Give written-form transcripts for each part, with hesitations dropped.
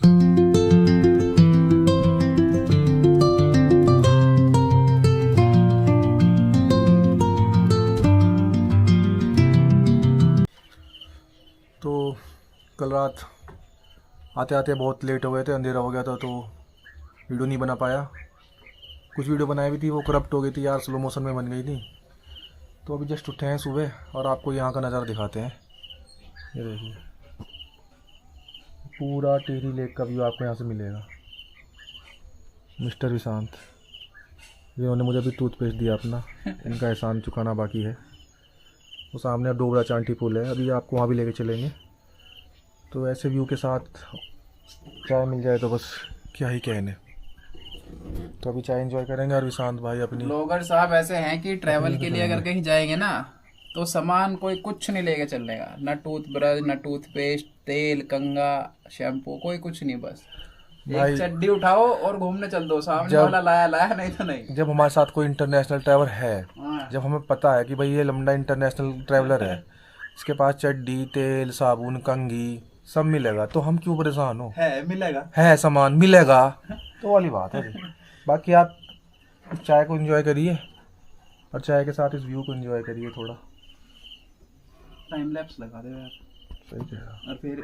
तो कल रात आते आते बहुत लेट हो गए थे, अंधेरा हो गया था, तो वीडियो नहीं बना पाया। कुछ वीडियो बनाई भी थी, वो करप्ट हो गई थी यार, स्लो मोशन में बन गई थी। तो अभी जस्ट उठे हैं सुबह और आपको यहाँ का नज़ारा दिखाते हैं। ये देखिए, पूरा टिहरी लेक का व्यू आपको यहाँ से मिलेगा। मिस्टर विशांत, जिन्होंने मुझे अभी टूथपेस्ट दिया अपना, इनका एहसान चुकाना बाकी है। वो सामने डोबरा चांटी पुल है, अभी आपको वहाँ भी लेके चलेंगे। तो ऐसे व्यू के साथ चाय मिल जाए तो बस क्या ही कहने। तो अभी चाय एंजॉय करेंगे और विशांत भाई अपनी ब्लॉगर साहब ऐसे हैं कि ट्रैवल के लिए अगर कहीं जाएंगे ना तो सामान कोई कुछ नहीं लेके चलेगा, न टूथब्रश, न टूथपेस्ट, तेल, कंघा, शैम्पू, कोई कुछ नहीं। बस एक चड्डी उठाओ और घूमने चल दो। सामने वाला लाया लाया, नहीं तो नहीं। जब हमारे साथ कोई इंटरनेशनल ट्रैवलर है, जब हमें पता है कि भाई ये लंबा इंटरनेशनल ट्रैवलर है, इसके पास चड्डी, तेल, साबुन, कंघी सब मिलेगा, तो हम क्यों परेशान हो? है मिलेगा, है सामान मिलेगा, तो वाली बात है। बाकी आप इस चाय को एंजॉय करिए और चाय के साथ इस व्यू को एंजॉय करिए। थोड़ा टाइम लैप्स लगा दे यार। सही कह। और फिर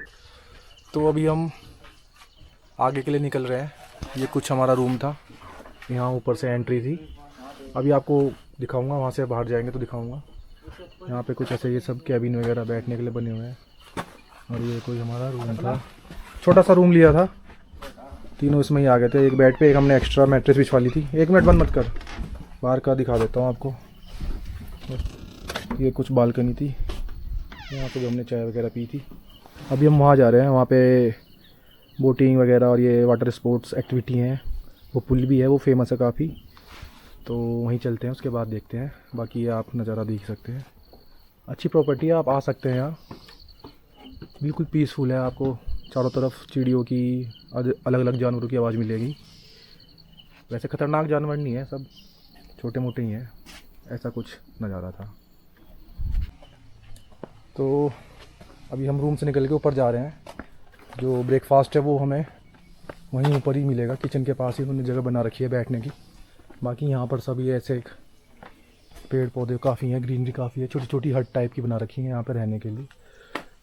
तो अभी हम आगे के लिए निकल रहे हैं। ये कुछ हमारा रूम था, यहाँ ऊपर से एंट्री थी। अभी आपको दिखाऊंगा, वहाँ से बाहर जाएंगे तो दिखाऊंगा। यहाँ पे कुछ ऐसे ये सब कैबिन वगैरह बैठने के लिए बने हुए हैं। और ये कोई हमारा रूम था, छोटा सा रूम लिया था, तीनों इसमें ही आ गए थे एक बेड पे। एक हमने एक्स्ट्रा मैट्रेस बिछवा ली थी। एक मिनट बंद मत कर, बाहर का दिखा देता हूँ आपको। ये कुछ बालकनी थी, यहाँ पे जो हमने चाय वगैरह पी थी। अभी हम वहाँ जा रहे हैं, वहाँ पे बोटिंग वगैरह और ये वाटर स्पोर्ट्स एक्टिविटी हैं। वो पुल भी है, वो फेमस है काफ़ी, तो वहीं चलते हैं, उसके बाद देखते हैं। बाकी ये आप नज़ारा देख सकते हैं, अच्छी प्रॉपर्टी है, आप आ सकते हैं यहाँ। बिल्कुल पीसफुल है, आपको चारों तरफ चिड़ियों की, अलग अलग जानवरों की आवाज़ मिलेगी। वैसे ख़तरनाक जानवर नहीं है, सब छोटे मोटे ही हैं। ऐसा कुछ नज़ारा था। तो अभी हम रूम से निकल के ऊपर जा रहे हैं। जो ब्रेकफास्ट है वो हमें वहीं ऊपर ही मिलेगा, किचन के पास ही उन्होंने जगह बना रखी है बैठने की। बाकी यहाँ पर सभी ऐसे पेड़ पौधे काफ़ी हैं, ग्रीनरी काफ़ी है, छोटी छोटी हट टाइप की बना रखी है यहाँ पर रहने के लिए।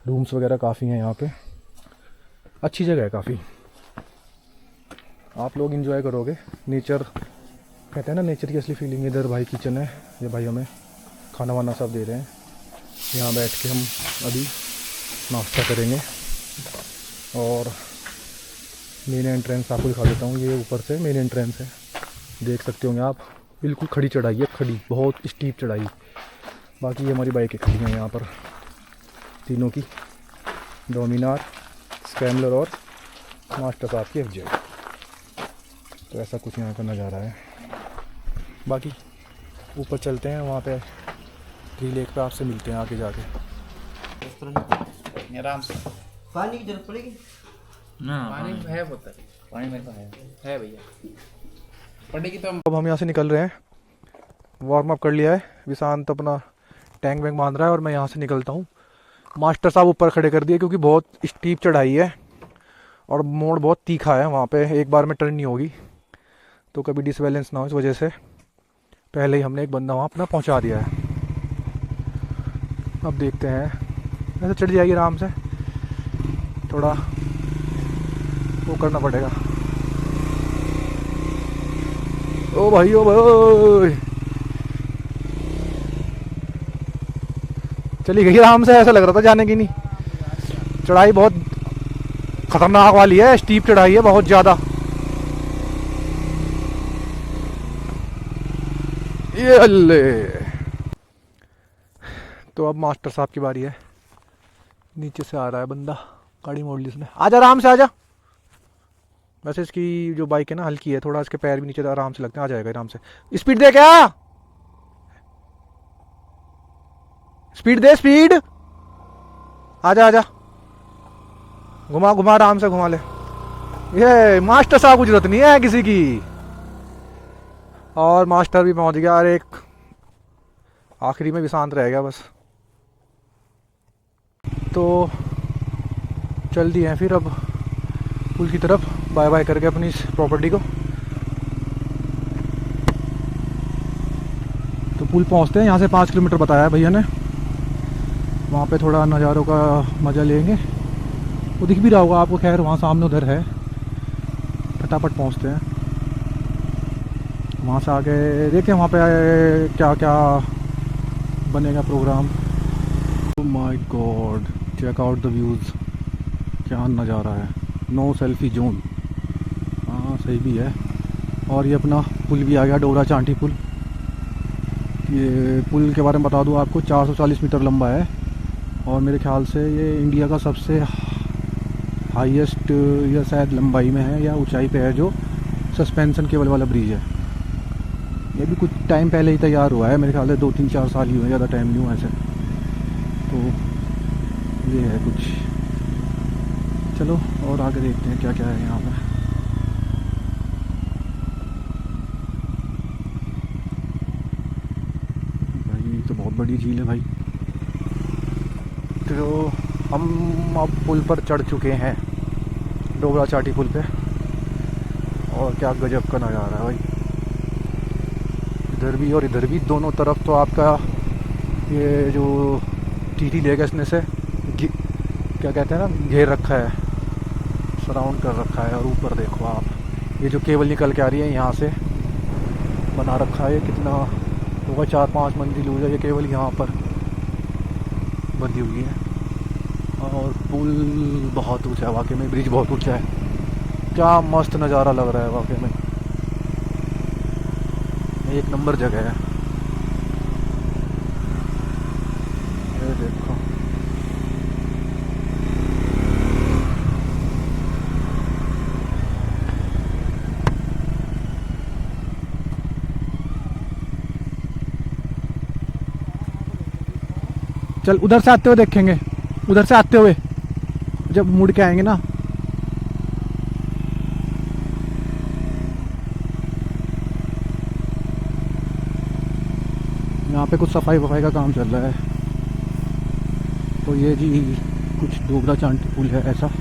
रूम्स वगैरह काफ़ी हैं यहाँ पे, अच्छी जगह है काफ़ी। आप लोग एंजॉय करोगे। नेचर कहते हैं ना, नेचर की असली फीलिंग। इधर भाई किचन है, ये भाई हमें खाना वाना सब दे रहे हैं। यहाँ बैठ के हम अभी नाश्ता करेंगे। और मेन एंट्रेंस आपको दिखा देता हूँ, ये ऊपर से मेन एंट्रेंस है, देख सकते होंगे आप। बिल्कुल खड़ी चढ़ाई है, खड़ी, बहुत स्टीप चढ़ाई। बाकी ये हमारी बाइकें खड़ी हैं यहाँ पर तीनों की, डोमिनार, स्क्रैम्बलर और मास्टर साहब की एफजेड। तो ऐसा कुछ यहाँ का नज़ारा है। बाकी ऊपर चलते हैं, वहाँ पे ट्री लेक पे आपसे मिलते हैं आगे जाके। आराम से। पानी की जरूरत पड़ेगी ना, पानी है, बोतल पानी मेरे पास है भैया, पड़ेगी तो अब हम यहाँ से निकल रहे हैं। वार्म अप कर लिया है, विशांत अपना टैंक वैंक बांध रहा है और मैं यहाँ से निकलता हूँ। मास्टर साहब ऊपर खड़े कर दिए क्योंकि बहुत स्टीप चढ़ाई है और मोड़ बहुत तीखा है, वहाँ पे एक बार में टर्न नहीं होगी, तो कभी डिसबैलेंस ना हो, इस वजह से पहले ही हमने एक बंदा वहाँ अपना पहुँचा दिया है। अब देखते हैं, ऐसे चढ़ जाएगी आराम से, थोड़ा वो करना पड़ेगा। ओ भाई, ओ भाई, चली गई आराम से। ऐसा लग रहा था जाने की नहीं। चढ़ाई बहुत खतरनाक वाली है, स्टीप चढ़ाई है बहुत ज़्यादा। ये अल्ले। तो अब मास्टर साहब की बारी है। नीचे से आ रहा है बंदा, गाड़ी मोड़ ली इसने। आजा आराम से आजा। वैसे इसकी जो बाइक है ना हल्की है थोड़ा, इसके पैर भी नीचे आराम से लगते हैं। आ जाएगा आराम से। स्पीड दे, क्या स्पीड दे, स्पीड। आजा आजा, घुमा घुमा, आराम से घुमा ले। ये मास्टर साहब को जरूरत नहीं है किसी की। और मास्टर भी पहुंच गया, और एक आखिरी में विशांत रह गया बस। तो चल दिए हैं फिर। अब पुल की तरफ बाय बाय करके अपनी इस प्रॉपर्टी को। तो पुल पहुंचते हैं, यहाँ से 5 किलोमीटर बताया भैया ने। वहाँ पे थोड़ा नज़ारों का मज़ा लेंगे, वो दिख भी रहा होगा आपको, खैर वहाँ सामने उधर है। फटाफट पहुँचते हैं, वहाँ से आगे देखें वहाँ पे क्या क्या बनेगा program. Oh my god, check out the views, क्या नज़ारा है। नो सेल्फी जोन, हाँ सही भी है। और ये अपना पुल भी आ गया, डोबरा चांटी पुल। ये पुल के बारे में बता दूँ आपको, 440 मीटर लंबा है और मेरे ख्याल से ये इंडिया का सबसे हाईएस्ट या शायद लंबाई में है या ऊंचाई पे है जो सस्पेंशन केबल वाला ब्रिज है। ये भी कुछ टाइम पहले ही तैयार हुआ है, मेरे ख्याल से 2-3-4 साल ही हुए, ज़्यादा टाइम नहीं हुआ ऐसे। तो ये है कुछ, चलो और आगे देखते हैं क्या क्या है यहाँ पे। भाई तो बहुत बड़ी झील है भाई। तो हम अब पुल पर चढ़ चुके हैं, डोबरा चाटी पुल पे, और क्या गजब का नज़ारा है भाई। इधर भी और इधर भी, दोनों तरफ तो आपका ये जो टीटी लेक है इसने से क्या कहते हैं ना, घेर रखा है, सराउंड कर रखा है। और ऊपर देखो आप, ये जो केबल निकल के आ रही है यहाँ से बना रखा है, कितना होगा 4-5 मंजिल हो जाए ये केबल यहाँ पर बंधी हुई है। और पुल बहुत ऊंचा है वाकई में, ब्रिज बहुत ऊंचा है, क्या मस्त नज़ारा लग रहा है वाकई में, एक नंबर जगह है। ये देखो चल उधर से आते हुए देखेंगे, उधर से आते हुए जब मुड़ के आएंगे ना। यहाँ पे कुछ सफाई वफाई का काम चल रहा है। तो ये जी कुछ डोबरा चांटी पुल है ऐसा।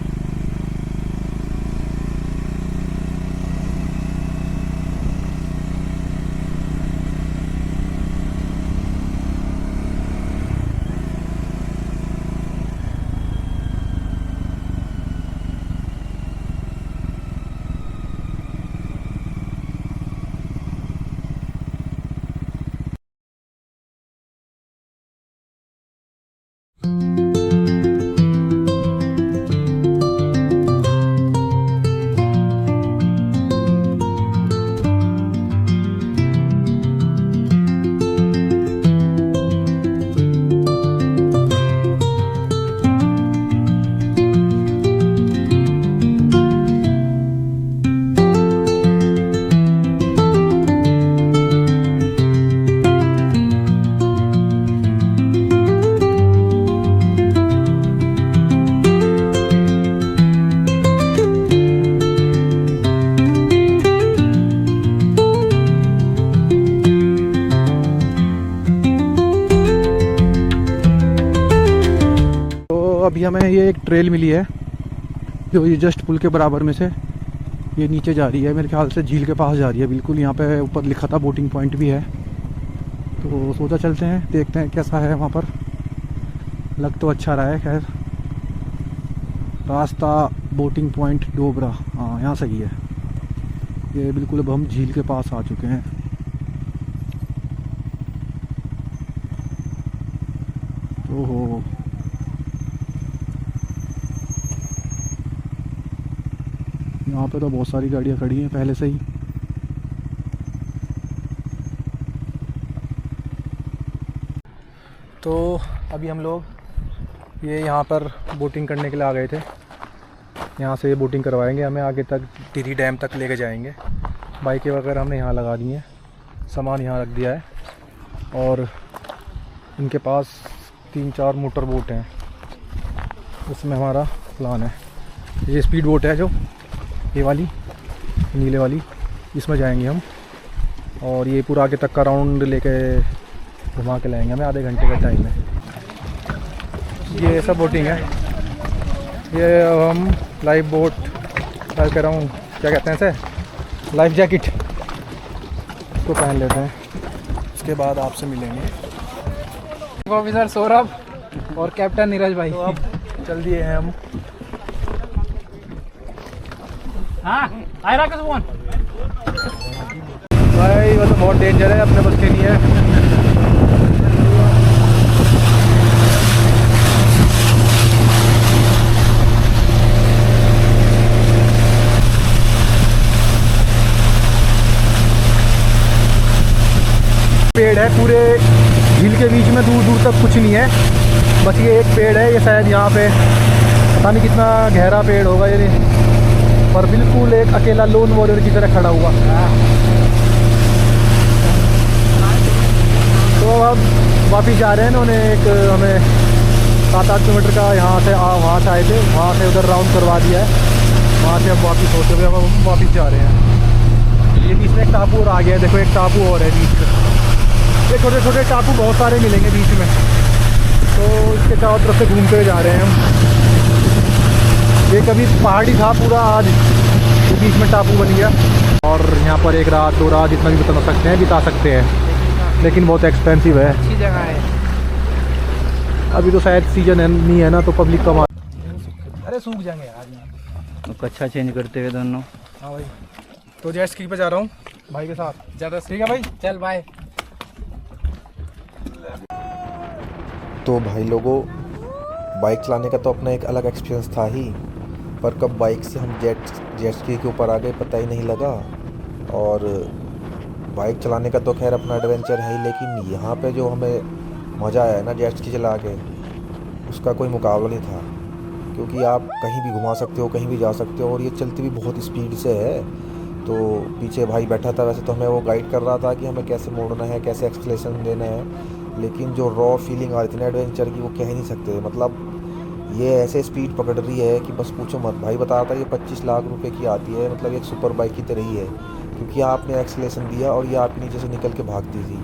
अभी हमें ये एक ट्रेल मिली है जो ये जस्ट पुल के बराबर में से ये नीचे जा रही है, मेरे ख्याल से झील के पास जा रही है बिल्कुल। यहाँ पे ऊपर लिखा था बोटिंग पॉइंट भी है, तो सोचा चलते हैं देखते हैं कैसा है वहाँ पर। लग तो अच्छा रहा है, खैर रास्ता बोटिंग पॉइंट डोबरा, हाँ यहाँ सही है ये बिल्कुल। अब हम झील के पास आ चुके हैं। ओहो यहाँ पे तो बहुत सारी गाड़ियाँ खड़ी हैं पहले से ही। तो अभी हम लोग ये यहाँ पर बोटिंग करने के लिए आ गए थे। यहाँ से बोटिंग करवाएंगे हमें, आगे तक टिहरी डैम तक लेके जाएंगे। बाइकें वगैरह हमने यहाँ लगा दी हैं, सामान यहाँ रख दिया है, और इनके पास 3-4 मोटर बोट हैं, उसमें हमारा प्लान है। ये स्पीड बोट है जो ये वाली नीले वाली, इसमें जाएंगे हम, और ये पूरा आगे तक का राउंड लेके घुमा के लाएंगे हमें, आधे घंटे का टाइम है। ये सब बोटिंग है, ये हम लाइव बोट मैं कह रहा हूँ क्या कहते हैं इसे, लाइफ जैकेट, इसको पहन लेते हैं, उसके बाद आपसे मिलेंगे। ऑफिसर सौरभ और कैप्टन नीरज भाई। तो अब चल दिए हैं हम। हाँ आई राकेश मोहन भाई वो तो बहुत डेंजर है, अपने बस के नहीं है। पेड़ है पूरे झील के बीच में, दूर दूर तक कुछ नहीं है, बस ये एक पेड़ है। ये शायद यहाँ पे पता नहीं कितना गहरा पेड़ होगा ये, पर बिल्कुल एक अकेला लोन वॉरियर की तरह खड़ा हुआ। तो अब वापिस जा रहे हैं। उन्होंने एक हमें 7-8 किलोमीटर का यहाँ से वहाँ से आए थे, वहाँ से उधर राउंड करवा दिया है, वहाँ से अब वापस होते हुए अब हम वापस जा रहे हैं। ये बीच में एक टापू और आ गया है, देखो एक टापू और है बीच में। ये छोटे छोटे टापू बहुत सारे मिलेंगे बीच में, तो इसके चारों तरफ से घूमते हुए जा रहे हैं हम। ये कभी पहाड़ी था पूरा, आज ये बीच में टापू बन गया। और यहाँ पर एक रात 2 रात जितना भी बिता सकते हैं, बिता सकते हैं, लेकिन बहुत एक्सपेंसिव है। अच्छी जगह है। अभी तो शायद सीजन नहीं है ना, तो पब्लिक कम। अरे सूख जाएंगे यार। तो कच्छा चेंज करते हुए दोनों। हाँ भाई, तो जेट स्की पे जा रहा हूँ भाई के साथ। ज़्यादा ठीक है भाई, चल बाय। तो भाई लोगों, बाइक चलाने का तो अपना एक अलग एक्सपीरियंस था ही, पर कब बाइक से हम जेट स्की के ऊपर आ गए पता ही नहीं लगा। और बाइक चलाने का तो खैर अपना एडवेंचर है ही, लेकिन यहाँ पे जो हमें मज़ा आया ना जेट स्की चला के, उसका कोई मुकाबला नहीं था। क्योंकि आप कहीं भी घुमा सकते हो, कहीं भी जा सकते हो, और ये चलती भी बहुत स्पीड से है। तो पीछे भाई बैठा था, वैसे तो हमें वो गाइड कर रहा था कि हमें कैसे मोड़ना है, कैसे एक्सलेशन देना है, लेकिन जो रॉ फीलिंग आ रही थी ना एडवेंचर की, वो कह ही नहीं सकते। मतलब ये ऐसे स्पीड पकड़ रही है कि बस पूछो मत। भाई बता रहा था ये 25 लाख रुपए की आती है, मतलब एक सुपर बाइक की तरह ही है, क्योंकि आपने एक्सलेशन दिया और ये आपके नीचे से निकल के भागती थी।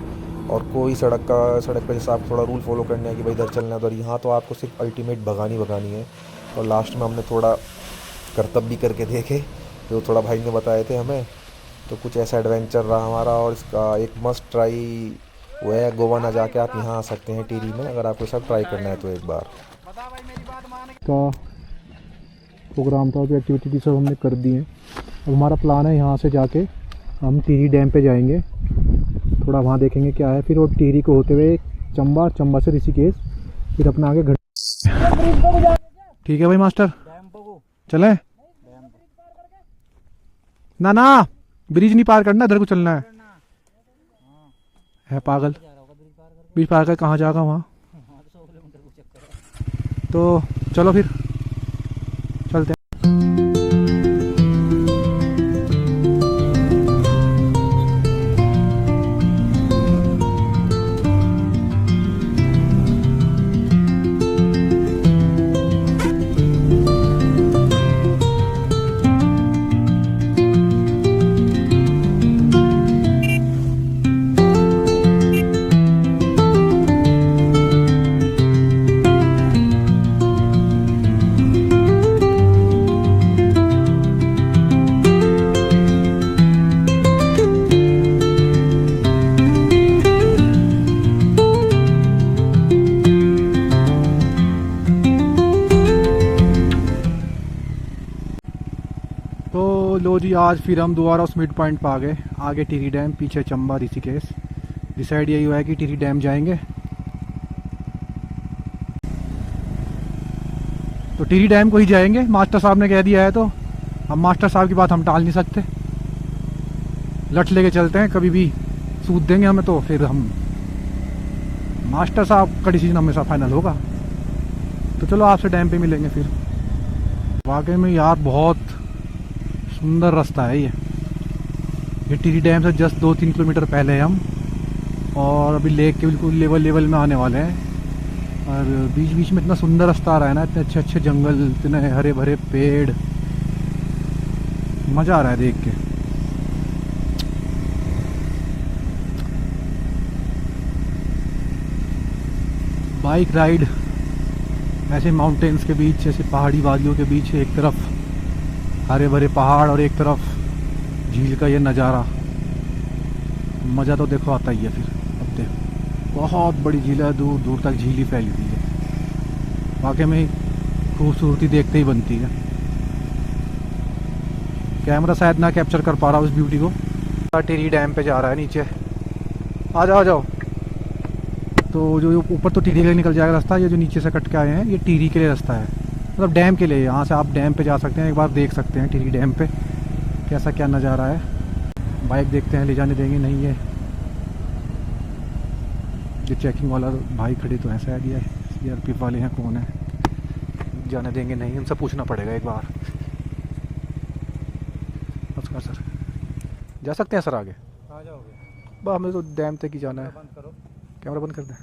और कोई सड़क पे जैसे आप थोड़ा रूल फॉलो करने है कि भाई इधर चलना है उधर, यहाँ तो आपको सिर्फ अल्टीमेट भगानी है। और लास्ट में हमने थोड़ा करतब भी करके देखे, जो थोड़ा भाई ने बताए थे हमें। तो कुछ ऐसा एडवेंचर रहा हमारा, और इसका एक मस्ट ट्राई वो है, गोवा ना जाके आप यहाँ आ सकते हैं टिहरी में, अगर आपको सब ट्राई करना है तो एक बार। का प्रोग्राम था, जो एक्टिविटी सब हमने कर दी है। अब हमारा प्लान है यहाँ से जाके हम टिहरी डैम पे जाएंगे, थोड़ा वहाँ देखेंगे क्या है, फिर वो टिहरी को होते हुए चंबा से ऋषिकेश, फिर अपना आगे घर। ठीक है भाई मास्टर, चलें? ना ब्रिज नहीं पार करना, इधर को चलना है पागल। ब्रिज पार कर कहाँ जाएगा वहाँ? तो चलो फिर चलते हैं। लो जी, आज फिर हम दोबारा उस मिड पॉइंट पर आ गए। आगे टिहरी डैम, पीछे चंबा ऋषिकेश। डिसाइड यही हुआ है कि टिहरी डैम जाएंगे। तो टिहरी डैम को ही जाएंगे, मास्टर साहब ने कह दिया है, तो हम मास्टर साहब की बात हम टाल नहीं सकते। लठ लेके चलते हैं, कभी भी सूद देंगे हमें तो फिर हम, मास्टर साहब का डिसीजन हमेशा फाइनल होगा। तो चलो आपसे डैम पे मिलेंगे फिर। वाकई में यार बहुत सुंदर रास्ता है ये टिहरी डैम से जस्ट 2-3 किलोमीटर पहले है हम, और अभी लेक के बिल्कुल लेवल में आने वाले हैं। और बीच बीच में इतना सुंदर रास्ता आ रहा है ना, इतने अच्छे जंगल, इतने हरे भरे पेड़, मज़ा आ रहा है देख के। बाइक राइड ऐसे माउंटेन्स के बीच, ऐसे पहाड़ी वादियों के बीच एक तरफ, हरे भरे पहाड़ और एक तरफ झील का ये नज़ारा, मज़ा तो देखो आता ही है। फिर अब देखो बहुत बड़ी झील है, दूर दूर तक झील ही फैली हुई है। वाकई में खूबसूरती देखते ही बनती है। कैमरा शायद ना कैप्चर कर पा रहा उस ब्यूटी को। टिहरी डैम पे जा रहा है नीचे, आ जाओ आ जाओ। तो जो ऊपर तो टिहरी के लिए निकल जाएगा रास्ता, ये जो नीचे से कट के आए हैं ये टिहरी के लिए रास्ता है, मतलब डैम के लिए। यहाँ से आप डैम पे जा सकते हैं, एक बार देख सकते हैं टिहरी डैम पे कैसा क्या नज़ारा है। बाइक देखते हैं ले जाने देंगे नहीं। ये चेकिंग वाला भाई खड़े तो हैं शायद, ये CRPF वाले हैं, कौन है, जाने देंगे नहीं, उनसे पूछना पड़ेगा एक बार। नमस्कार सर, जा सकते हैं सर आगे? कहाँ जाओगे? बस हमें तो डैम तक ही जाना है। बंद करो। कैमरा बंद कर दें।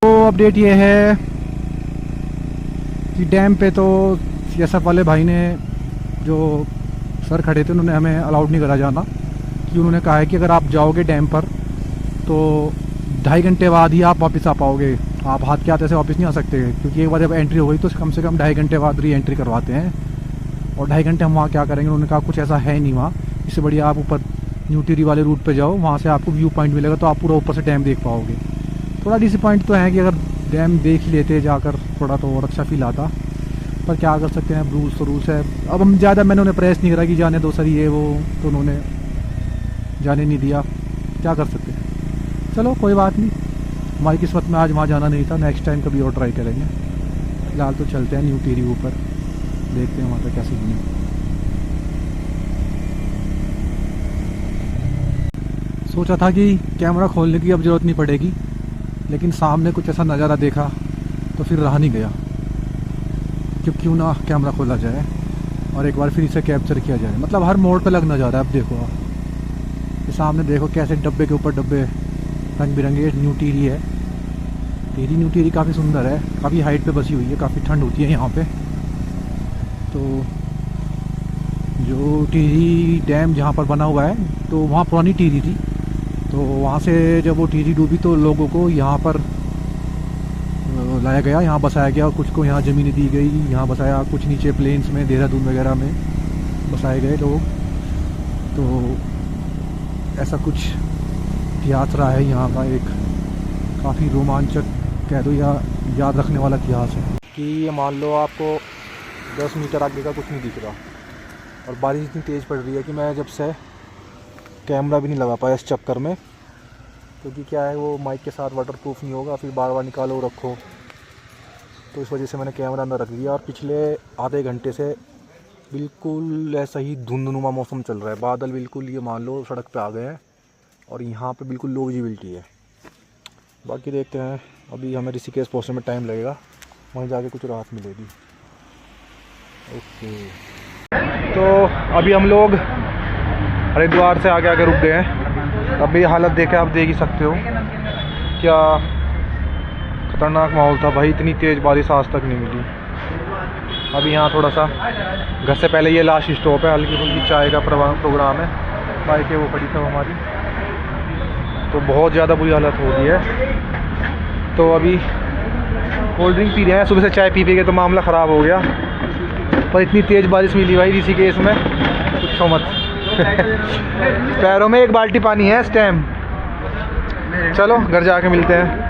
तो अपडेट ये है कि डैम पे तो CSF वाले भाई ने, जो सर खड़े थे, उन्होंने हमें अलाउड नहीं करा जाना, कि उन्होंने कहा है कि अगर आप जाओगे डैम पर तो 2.5 घंटे बाद ही आप वापस आ पाओगे, आप हाथ के हाथ ऐसे वापस नहीं आ सकते, क्योंकि एक बार जब एंट्री हो गई तो कम से कम 2.5 घंटे बाद री एंट्री करवाते हैं। और 2.5 घंटे हम वहाँ क्या करेंगे? उन्होंने कहा कुछ ऐसा है नहीं वहाँ, इससे बढ़िया आप ऊपर न्यू टिहरी वाले रूट पे जाओ, वहाँ से आपको व्यू पॉइंट मिलेगा तो आप पूरा ऊपर से डैम देख पाओगे। थोड़ा डिसअपॉइंट तो है कि अगर डैम देख ही लेते जाकर थोड़ा तो और अच्छा फील आता, पर क्या कर सकते हैं, रूल्स तो रूल्स है। अब हम ज़्यादा, मैंने उन्हें प्रेस नहीं करा कि जाने दो सर ये वो, तो उन्होंने जाने नहीं दिया, क्या कर सकते हैं। चलो कोई बात नहीं, हमारी किस्मत में आज वहाँ जाना नहीं था, नेक्स्ट टाइम कभी और ट्राई करेंगे। फिलहाल तो चलते हैं न्यू टिहरी ऊपर, देखते हैं वहाँ पर क्या सीन है। सोचा था कि कैमरा खोलने की अब ज़रूरत नहीं पड़ेगी, लेकिन सामने कुछ ऐसा नज़ारा देखा तो फिर रहा नहीं गया, क्यों ना कैमरा खोला जाए और एक बार फिर इसे कैप्चर किया जाए। मतलब हर मोड़ पे लगना जा रहा है। अब देखो आप, ये सामने देखो कैसे डब्बे के ऊपर डब्बे रंग बिरंगे। न्यू टिहरी है, न्यू टिहरी काफ़ी सुंदर है, काफ़ी हाइट पे बसी हुई है, काफ़ी ठंड होती है यहाँ पे। तो जो टिहरी डैम जहाँ पर बना हुआ है, तो वहाँ पुरानी टिहरी थी, तो वहाँ से जब वो टिहरी डूबी तो लोगों को यहाँ पर लाया गया, यहाँ बसाया गया, कुछ को यहाँ ज़मीनें दी गई, यहाँ बसाया, कुछ नीचे प्लेन्स में, देहरादून वगैरह में बसाए गए लोग। तो ऐसा कुछ इतिहास रहा है यहाँ का, एक काफ़ी रोमांचक कह दो या याद रखने वाला इतिहास है। कि ये मान लो आपको 10 मीटर आगे का कुछ नहीं दिख रहा, और बारिश इतनी तेज़ पड़ रही है कि मैं जब से कैमरा भी नहीं लगा पाया इस चक्कर में, क्योंकि क्या है वो माइक के साथ वाटरप्रूफ नहीं होगा, फिर बार बार निकालो रखो, तो इस वजह से मैंने कैमरा अंदर रख दिया। और पिछले आधे घंटे से बिल्कुल ऐसा ही धुंधनुमा मौसम चल रहा है, बादल बिल्कुल ये मान लो सड़क पे आ गए हैं, और यहाँ पे बिल्कुल लो विजिबिलिटी है। बाकी देखते हैं, अभी हमें ऋषिकेश पहुँचने में टाइम लगेगा, वहीं जाके कुछ राहत मिलेगी। ओके, तो अभी हम लोग हरिद्वार से आगे आगे रुक गए हैं। अभी हालत देखे आप देख ही सकते हो, क्या खतरनाक माहौल था भाई, इतनी तेज़ बारिश आज तक नहीं मिली। अभी यहाँ थोड़ा सा घर से पहले ये लास्ट स्टॉप है, हल्की फुल्की चाय का प्रोग्राम है, बाइक है वो खड़ी था हमारी, तो बहुत ज़्यादा बुरी हालत हो गई है। तो अभी कोल्ड ड्रिंक पी रहे हैं, सुबह से चाय पी के तो मामला ख़राब हो गया, पर इतनी तेज़ बारिश मिली भाई ऋषिकेश में, पूछो मत। पैरों में एक बाल्टी पानी है इस टाइम। चलो घर जाके मिलते हैं।